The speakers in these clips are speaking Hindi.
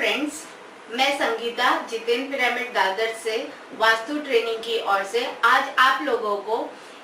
फ्रेंड्स, मैं संगीता जितेन पिरामिड दादर से वास्तु ट्रेनिंग की ओर से आज आप लोगों को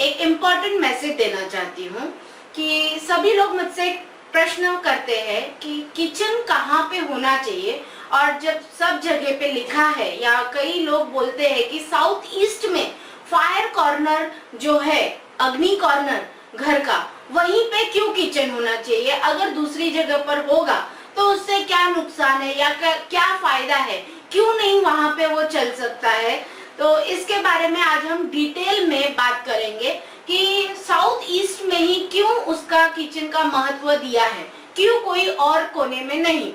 एक इम्पॉर्टेंट मैसेज देना चाहती हूँ कि सभी लोग मुझसे प्रश्न करते हैं कि किचन कहाँ पे होना चाहिए। और जब सब जगह पे लिखा है या कई लोग बोलते हैं कि साउथ ईस्ट में फायर कॉर्नर जो है, अग्नि कॉर्नर घर का, वहीं पे क्यों किचन होना चाहिए, अगर दूसरी जगह पर होगा तो उससे क्या नुकसान है या क्या फायदा है, क्यों नहीं वहां पे वो चल सकता है। तो इसके बारे में आज हम डिटेल में बात करेंगे कि साउथ ईस्ट में ही क्यों उसका किचन का महत्व दिया है, क्यों कोई और कोने में नहीं।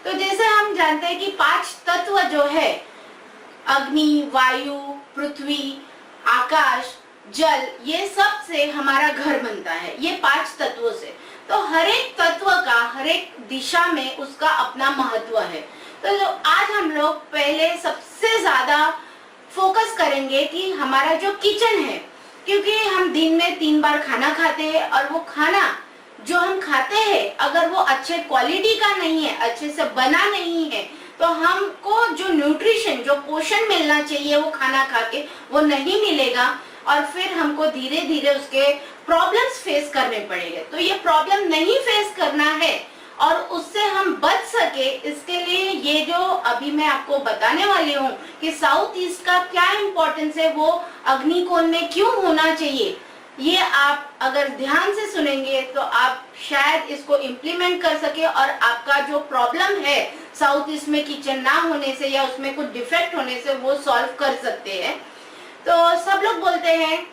तो जैसे हम जानते हैं कि 5 तत्व जो है, अग्नि, वायु, पृथ्वी, आकाश, जल, ये सब से हमारा घर बनता है, ये 5 तत्वों से। तो हर एक तत्व का हर एक दिशा में उसका अपना महत्व है। तो आज हम लोग पहले सबसे ज्यादा फोकस करेंगे कि हमारा जो किचन है, क्योंकि हम दिन में 3 बार खाना खाते हैं और वो खाना जो हम खाते हैं अगर वो अच्छे क्वालिटी का नहीं है, अच्छे से बना नहीं है, तो हमको जो न्यूट्रिशन, जो पोषण मिलना चाहिए वो खाना खा के वो नहीं मिलेगा और फिर हमको धीरे धीरे उसके प्रॉब्लम्स फेस करने पड़ेंगे। तो ये प्रॉब्लम नहीं फेस करना है और उससे हम बच सके, इसके लिए ये जो अभी मैं आपको बताने वाली हूँ कि साउथ ईस्ट का क्या इम्पोर्टेंस है, वो अग्निकोण में क्यों होना चाहिए, ये आप अगर ध्यान से सुनेंगे तो आप शायद इसको इम्प्लीमेंट कर सके और आपका जो प्रॉब्लम है साउथ ईस्ट में किचन ना होने से या उसमें कुछ डिफेक्ट होने से वो सॉल्व कर सकते हैं। तो सब लोग बोलते हैं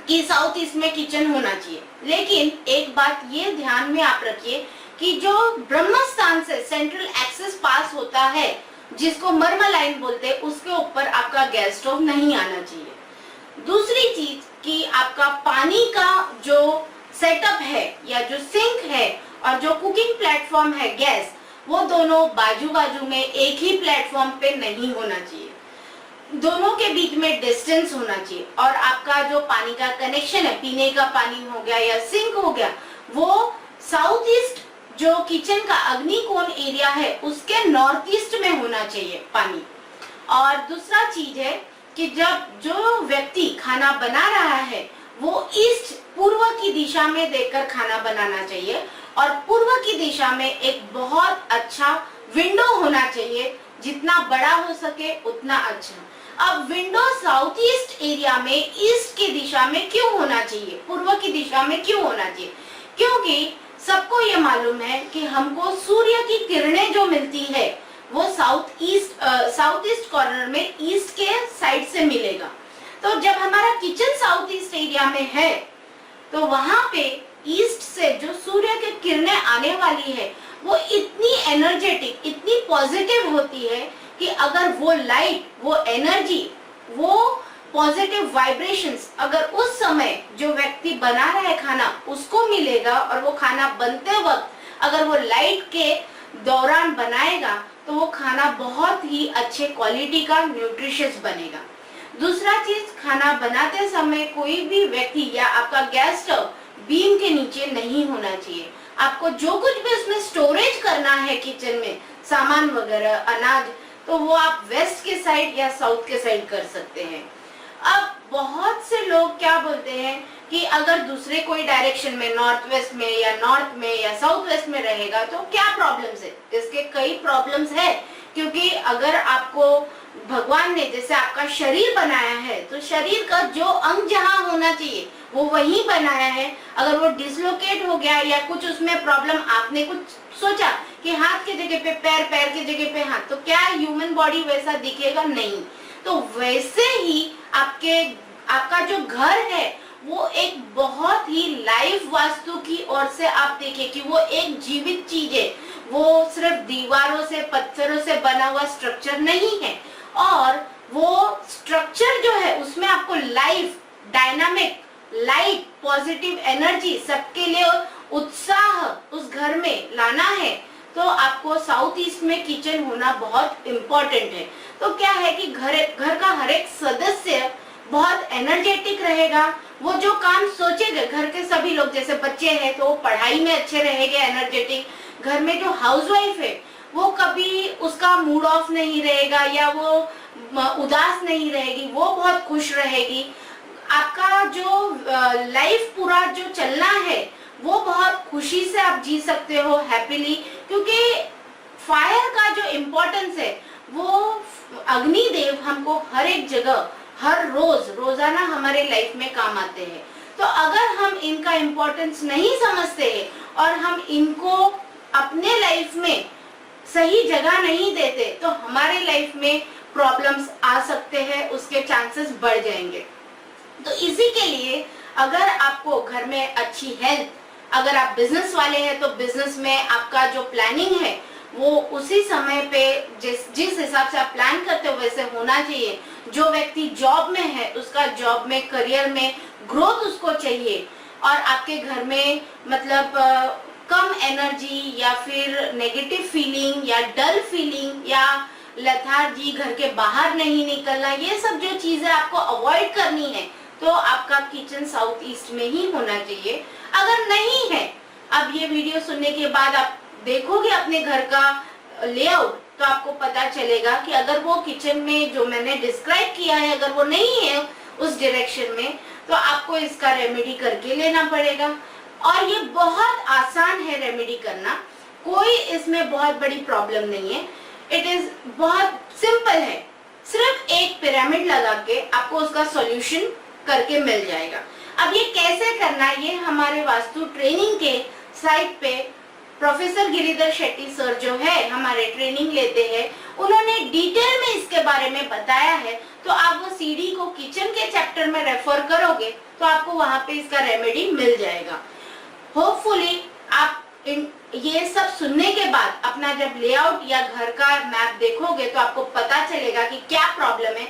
कि साउथ ईस्ट में किचन होना चाहिए, लेकिन एक बात ये ध्यान में आप रखिए कि जो ब्रह्म स्थान से सेंट्रल एक्सेस पास होता है, जिसको मर्म लाइन बोलते हैं, उसके ऊपर आपका गैस स्टोव नहीं आना चाहिए। दूसरी चीज कि आपका पानी का जो सेटअप है या जो सिंक है और जो कुकिंग प्लेटफॉर्म है गैस, वो दोनों बाजू बाजू में एक ही प्लेटफॉर्म पे नहीं होना चाहिए, दोनों के बीच में डिस्टेंस होना चाहिए। और आपका जो पानी का कनेक्शन है, पीने का पानी हो गया या सिंक हो गया, वो साउथ ईस्ट जो किचन का अग्निकोण एरिया है उसके नॉर्थ ईस्ट में होना चाहिए पानी। और दूसरा चीज है कि जब जो व्यक्ति खाना बना रहा है वो ईस्ट, पूर्व की दिशा में देखकर खाना बनाना चाहिए और पूर्व की दिशा में एक बहुत अच्छा विंडो होना चाहिए, जितना बड़ा हो सके उतना अच्छा। अब विंडो साउथ ईस्ट एरिया में ईस्ट की दिशा में क्यों होना चाहिए, पूर्व की दिशा में क्यों होना चाहिए, क्योंकि सबको ये मालूम है कि हमको सूर्य की किरणें जो मिलती है वो साउथ ईस्ट कॉर्नर में ईस्ट के साइड से मिलेगा। तो जब हमारा किचन साउथ ईस्ट एरिया में है तो वहां पे ईस्ट से जो सूर्य की किरणें आने वाली है वो इतनी एनर्जेटिक, इतनी पॉजिटिव होती है कि अगर वो लाइट, वो एनर्जी, वो पॉजिटिव वाइब्रेशंस अगर उस समय जो व्यक्ति बना रहा है खाना उसको मिलेगा और वो खाना बनते वक्त अगर वो लाइट के दौरान बनाएगा तो वो खाना बहुत ही अच्छे क्वालिटी का न्यूट्रिशियस बनेगा। दूसरा चीज, खाना बनाते समय कोई भी व्यक्ति या आपका गैस स्टोव बीम के नीचे नहीं होना चाहिए। आपको जो कुछ भी उसमें स्टोरेज करना है किचन में, सामान वगैरह, अनाज, तो वो आप वेस्ट के साइड या साउथ के साइड कर सकते हैं। अब बहुत से लोग क्या बोलते हैं कि अगर दूसरे कोई डायरेक्शन में, नॉर्थ वेस्ट में या नॉर्थ में या साउथ वेस्ट में रहेगा तो क्या प्रॉब्लम्स है। इसके कई प्रॉब्लम्स है, क्योंकि अगर आपको भगवान ने जैसे आपका शरीर बनाया है तो शरीर का जो अंग जहाँ होना चाहिए वो वहीं बनाया है। अगर वो डिसलोकेट हो गया या कुछ उसमें प्रॉब्लम, आपने कुछ सोचा कि हाथ की जगह पे पैर, पैर की जगह पे हाथ, तो क्या ह्यूमन बॉडी वैसा दिखेगा? नहीं। तो वैसे ही आपका जो घर है वो एक बहुत ही लाइव वास्तु की ओर से आप देखिए कि वो एक जीवित चीज है, वो सिर्फ दीवारों से, पत्थरों से बना हुआ स्ट्रक्चर नहीं है। और वो स्ट्रक्चर जो है उसमें आपको life, dynamic, light, positive energy, सबके लिए उत्साह उस घर में लाना है तो आपको साउथ ईस्ट में किचन होना बहुत इम्पोर्टेंट है। तो क्या है कि घर का हर एक सदस्य बहुत एनर्जेटिक रहेगा, वो जो काम सोचेगा, घर के सभी लोग, जैसे बच्चे हैं तो वो पढ़ाई में अच्छे रहेंगे, एनर्जेटिक। घर में जो हाउसवाइफ है वो कभी उसका मूड ऑफ नहीं रहेगा या वो उदास नहीं रहेगी, वो बहुत खुश रहेगी। आपका जो लाइफ पूरा जो चलना है वो बहुत खुशी से आप जी सकते हो, हैप्पीली, क्योंकि फायर का जो इम्पोर्टेंस है वो अग्निदेव हमको हर एक जगह हर रोजाना हमारे लाइफ में काम आते हैं। तो अगर हम इनका इम्पोर्टेंस नहीं समझते हैं और हम इनको अपने लाइफ में सही जगह नहीं देते तो हमारे लाइफ में प्रॉब्लम्स आ सकते हैं, उसके चांसेस बढ़ जाएंगे। तो इसी के लिए अगर आपको घर में अच्छी हेल्थ, अगर आप बिजनेस वाले हैं तो बिजनेस में आपका जो प्लानिंग है वो उसी समय पे जिस हिसाब से आप प्लान करते हो वैसे होना चाहिए। जो व्यक्ति जॉब में है उसका जॉब में, करियर में ग्रोथ उसको चाहिए, और आपके घर में मतलब कम एनर्जी या फिर नेगेटिव फीलिंग या डल फीलिंग या लेथार्जी, घर के बाहर नहीं निकलना, ये सब जो चीजें आपको अवॉइड करनी है तो आपका किचन साउथ ईस्ट में ही होना चाहिए। अगर नहीं है, अब ये वीडियो सुनने के बाद आप देखोगे अपने घर का लेआउट तो आपको पता चलेगा कि अगर वो किचन में जो मैंने डिस्क्राइब किया है अगर वो नहीं है उस डायरेक्शन में तो आपको इसका रेमेडी करके लेना पड़ेगा। और ये बहुत आसान है रेमेडी करना, कोई इसमें बहुत बड़ी प्रॉब्लम नहीं है, इट इज बहुत सिंपल है। सिर्फ एक पिरामिड लगा के आपको उसका सॉल्यूशन करके मिल जाएगा। अब ये कैसे करना है ये हमारे वास्तु ट्रेनिंग के साइट पे प्रोफेसर गिरिधर शेट्टी सर जो है हमारे ट्रेनिंग लेते हैं, उन्होंने डिटेल में इसके बारे में बताया है। तो आप वो सीडी को किचन के चैप्टर में रेफर करोगे तो आपको वहां पे इसका रेमेडी मिल जाएगा। होपफुली आप ये सब सुनने के बाद अपना जब लेआउट या घर का मैप देखोगे तो आपको पता चलेगा कि क्या प्रॉब्लम है।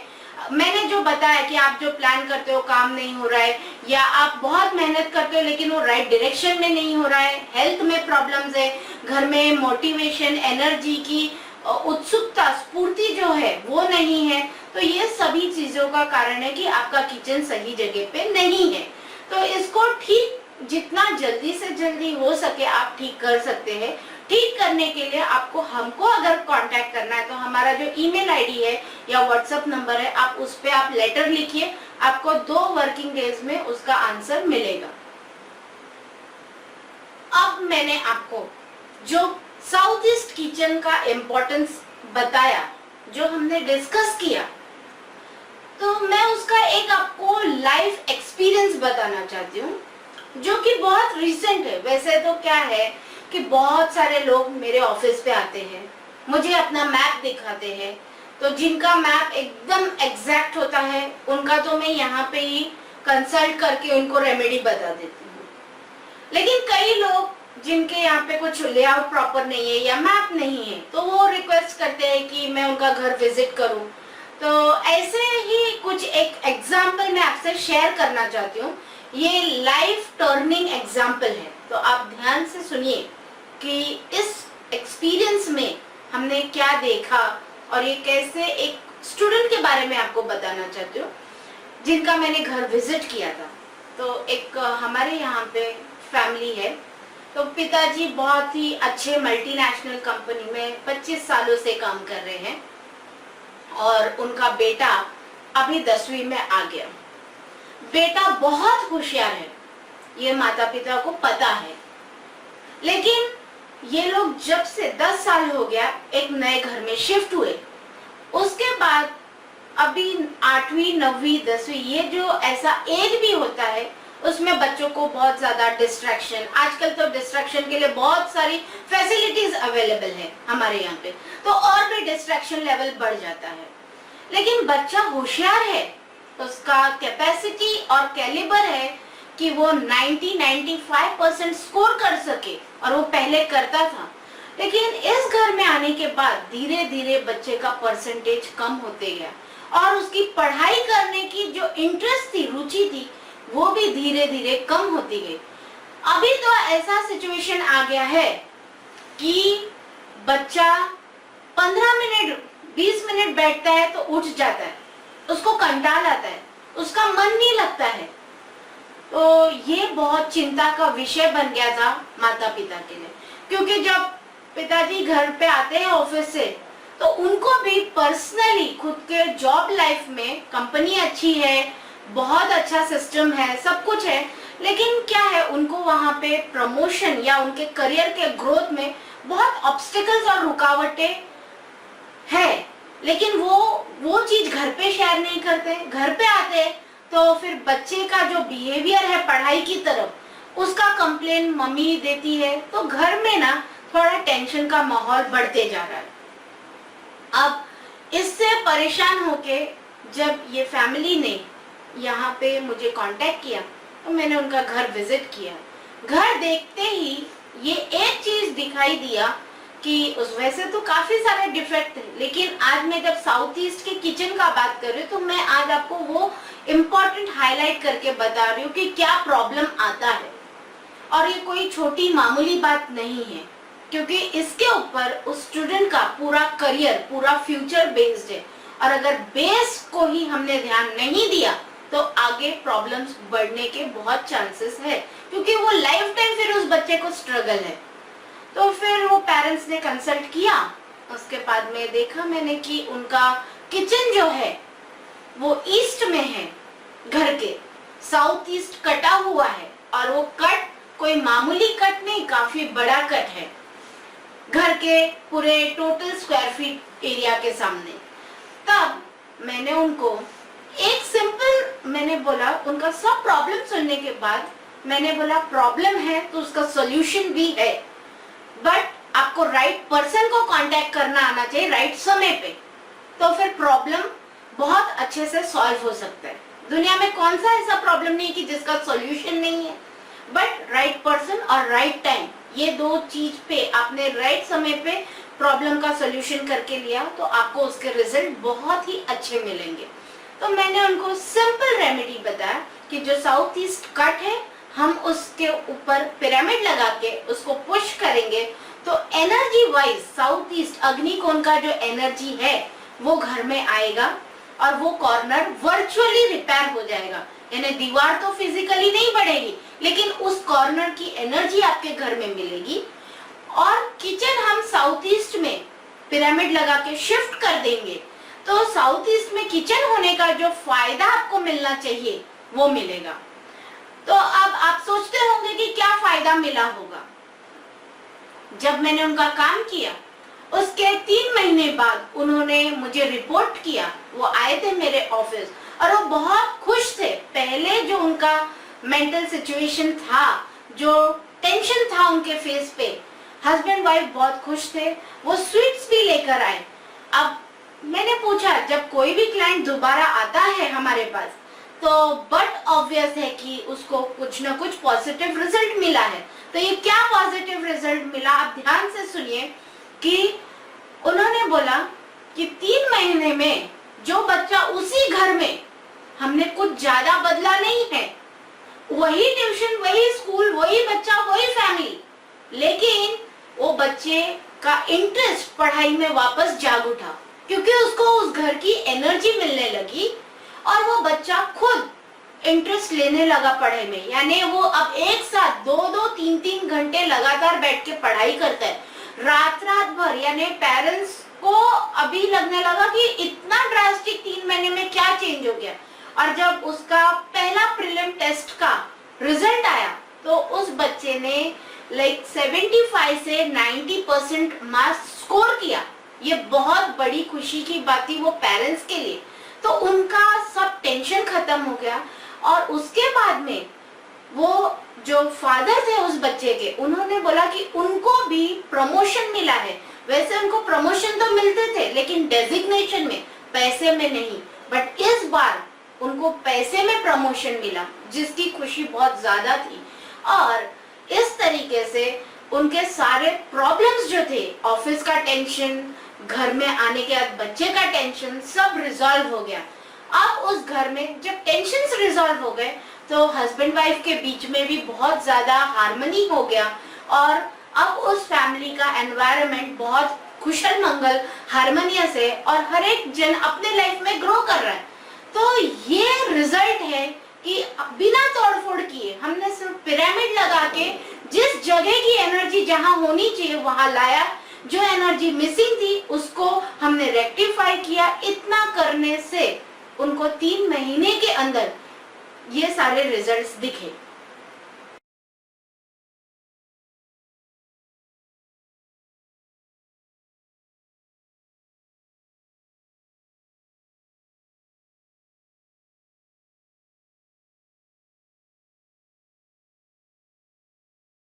मैंने जो बताया कि आप जो प्लान करते हो काम नहीं हो रहा है, या आप बहुत मेहनत करते हो लेकिन वो राइट डायरेक्शन में नहीं हो रहा है, हेल्थ में प्रॉब्लम्स है, घर में मोटिवेशन, एनर्जी की उत्सुकता, स्फूर्ति जो है वो नहीं है, तो ये सभी चीजों का कारण है कि आपका किचन सही जगह पे नहीं है। तो इसको ठीक जितना जल्दी से जल्दी हो सके आप ठीक कर सकते हैं। ठीक करने के लिए आपको हमको अगर कांटेक्ट करना है तो हमारा जो ईमेल आईडी है या व्हाट्सएप नंबर है आप उस पे आप लेटर लिखिए, आपको 2 वर्किंग डेज में उसका आंसर मिलेगा। अब मैंने आपको जो साउथ ईस्ट किचन का इम्पोर्टेंस बताया, जो हमने डिस्कस किया, तो मैं उसका एक आपको लाइफ एक्सपीरियंस बताना चाहती हूँ जो कि बहुत रिसेंट है। वैसे तो क्या है कि बहुत सारे लोग मेरे ऑफिस पे आते हैं, मुझे अपना मैप दिखाते हैं, तो जिनका मैप एकदम एग्जैक्ट होता है उनका तो मैं यहाँ पे ही कंसल्ट करके उनको रेमेडी बता देती हूँ। लेकिन कई लोग जिनके यहाँ पे कुछ लेआउट प्रॉपर नहीं है या मैप नहीं है तो वो रिक्वेस्ट करते हैं कि मैं उनका घर विजिट करूँ। तो ऐसे ही कुछ एक एग्जाम्पल मैं आपसे शेयर करना चाहती हूँ। ये लाइफ टर्निंग एग्जाम्पल है, तो आप ध्यान से सुनिए कि इस एक्सपीरियंस में हमने क्या देखा और ये कैसे एक स्टूडेंट के बारे में आपको बताना चाहती हूँ जिनका मैंने घर विजिट किया था। तो एक हमारे यहाँ पे फैमिली है, तो पिताजी बहुत ही अच्छे मल्टीनेशनल कंपनी में 25 सालों से काम कर रहे हैं और उनका बेटा अभी 10वीं में आ गया। बेटा बहुत होशियार है, ये माता पिता को पता है, लेकिन ये लोग जब से 10 साल हो गया एक नए घर में शिफ्ट हुए, उसके बाद अभी 8वीं 9वीं 10वीं ये जो ऐसा एज भी होता है उसमें बच्चों को बहुत ज्यादा डिस्ट्रैक्शन, आजकल तो डिस्ट्रैक्शन के लिए बहुत सारी फैसिलिटीज अवेलेबल है हमारे यहाँ पे, तो और भी डिस्ट्रैक्शन लेवल बढ़ जाता है। लेकिन बच्चा होशियार है, उसका कैपेसिटी और कैलिबर है कि वो 90-95% स्कोर कर सके और वो पहले करता था। लेकिन इस घर में आने के बाद धीरे धीरे बच्चे का परसेंटेज कम होते गया और उसकी पढ़ाई करने की जो इंटरेस्ट थी, रुचि थी, वो भी धीरे धीरे कम होती गई। अभी तो ऐसा सिचुएशन आ गया है कि बच्चा 15 मिनट 20 मिनट बैठता है तो उठ जाता है, उसको कंटाल आता है, उसका मन नहीं लगता है। तो ये बहुत चिंता का विषय बन गया था माता पिता के लिए, क्योंकि जब पिताजी घर पे आते हैं ऑफिस से, तो उनको भी पर्सनली खुद के जॉब लाइफ में कंपनी अच्छी है, बहुत अच्छा सिस्टम है, सब कुछ है, लेकिन क्या है उनको वहां पे प्रमोशन या उनके करियर के ग्रोथ में बहुत ऑब्स्टिकल्स और रुकावटें है, लेकिन वो चीज घर पे शेयर नहीं करते। घर पे आते तो फिर बच्चे का जो बिहेवियर है पढ़ाई की तरफ, उसका कंप्लेन मम्मी देती है, तो घर में ना थोड़ा टेंशन का माहौल बढ़ते जा रहा है। अब इससे परेशान होके जब ये फैमिली ने यहाँ पे मुझे कांटेक्ट किया, तो मैंने उनका घर विजिट किया। घर देखते ही ये एक चीज दिखाई दिया कि उस वैसे तो काफी सारे डिफेक्ट थे, लेकिन आज मैं जब साउथ ईस्ट के किचन का बात कर रही हूँ, तो मैं आज आपको वो इम्पोर्टेंट हाईलाइट करके बता रही हूँ कि क्या प्रॉब्लम आता है। और ये कोई छोटी मामूली बात नहीं है, क्योंकि इसके ऊपर उस स्टूडेंट का पूरा करियर, पूरा फ्यूचर बेस्ड है। और अगर बेस को ही हमने ध्यान नहीं दिया तो आगे प्रॉब्लम्स बढ़ने के बहुत चांसेस है, क्योंकि वो लाइफ टाइम फिर उस बच्चे को स्ट्रगल है। तो फिर वो पेरेंट्स ने कंसल्ट किया, उसके बाद में देखा मैंने कि उनका किचन जो है वो ईस्ट में है, घर के साउथ ईस्ट कटा हुआ है, और वो कट कोई मामूली कट नहीं, काफी बड़ा कट है घर के पूरे टोटल स्क्वायर फीट एरिया के सामने। तब मैंने उनको एक सिंपल, मैंने बोला उनका सब प्रॉब्लम सुनने के बाद मैंने बोला प्रॉब्लम है तो उसका सॉल्यूशन भी है, बट आपको राइट पर्सन को कांटेक्ट करना आना चाहिए राइट समय पे, तो फिर प्रॉब्लम बहुत अच्छे से सॉल्व हो सकता है। दुनिया में कौन सा ऐसा प्रॉब्लम नहीं कि जिसका सॉल्यूशन नहीं है, बट राइट पर्सन और राइट टाइम, ये दो चीज पे आपने राइट समय पे प्रॉब्लम का सॉल्यूशन करके लिया तो आपको उसके रिजल्ट बहुत ही अच्छे मिलेंगे। तो मैंने उनको सिंपल रेमेडी बताया कि जो साउथ ईस्ट कट है, हम उसके ऊपर पिरामिड लगा के उसको पुश करेंगे तो एनर्जी वाइज साउथ ईस्ट अग्निकोण का जो एनर्जी है वो घर में आएगा, और वो कॉर्नर वर्चुअली रिपेयर हो जाएगा। यानी दीवार तो फिजिकली नहीं बढ़ेगी, लेकिन उस कॉर्नर की एनर्जी आपके घर में मिलेगी। और किचन हम साउथ ईस्ट में पिरामिड लगा के शिफ्ट कर देंगे, तो साउथ ईस्ट में किचन होने का जो फायदा आपको मिलना चाहिए वो मिलेगा। तो अब आप सोचते होंगे कि क्या फायदा मिला होगा। जब मैंने उनका काम किया उसके 3 महीने बाद उन्होंने मुझे रिपोर्ट किया, वो आए थे मेरे ऑफिस और वो बहुत खुश थे। पहले जो उनका मेंटल सिचुएशन था, जो टेंशन था उनके फेस पे, हस्बैंड वाइफ बहुत खुश थे, वो स्वीट्स भी लेकर आए। अब मैंने पूछा, जब कोई भी क्लाइंट दोबारा आता है हमारे पास, तो बट ऑब्वियस है कि उसको कुछ ना कुछ पॉजिटिव रिजल्ट मिला है। तो ये क्या पॉजिटिव रिजल्ट मिला, आप ध्यान से सुनिए कि उन्होंने बोला कि 3 महीने में जो बच्चा उसी घर में, हमने कुछ ज्यादा बदला नहीं है, वही ट्यूशन, वही स्कूल, वही बच्चा, वही फैमिली, लेकिन वो बच्चे का इंटरेस्ट पढ़ाई में वापस जाग उठा, क्योंकि उसको उस घर की एनर्जी मिलने लगी और वो बच्चा खुद इंटरेस्ट लेने लगा पढ़ाई में। यानी वो अब एक साथ 2-2, 3-3 घंटे लगातार बैठ के पढ़ाई करता है, रात भर। यानी पेरेंट्स को अभी लगने लगा कि इतना ड्रास्टिक 3 महीने में क्या चेंज हो गया। और जब उसका पहला प्रीलिम टेस्ट का रिजल्ट आया तो उस बच्चे ने 75 से 90% मार्क्स स्कोर किया। ये बहुत बड़ी खुशी की बात थी वो पेरेंट्स के लिए। तो उनका सब टेंशन खत्म हो गया। और उसके बाद में वो जो फादर थे उस बच्चे के, उन्होंने बोला कि उनको भी प्रमोशन मिला है। वैसे उनको प्रमोशन तो मिलते थे, लेकिन डेजिग्नेशन में, पैसे में नहीं, बट इस बार उनको पैसे में प्रमोशन मिला, जिसकी खुशी बहुत ज्यादा थी। और इस तरीके से उनके सारे प्रॉब्लम्स जो थे, ऑफिस का टेंशन, घर में आने के बाद बच्चे का टेंशन, सब रिजॉल्व हो गया। अब उस घर में जब टेंशन्स रिजॉल्व हो गए तो हस्बैंड वाइफ के बीच में भी बहुत ज्यादा हार्मनी हो गया, और अब उस फैमिली का एनवायरनमेंट बहुत कुशल मंगल हार्मोनियस है, और हर एक जन अपने लाइफ में ग्रो कर रहा है। तो ये रिजल्ट है कि बिना तोड़फोड़ किए हमने सिर्फ पिरामिड लगा के जिस जगह की एनर्जी जहां होनी चाहिए वहां लाया, जो एनर्जी मिसिंग थी उसको हमने रेक्टिफाई किया। इतना करने से उनको 3 महीने के अंदर ये सारे रिजल्ट्स दिखे।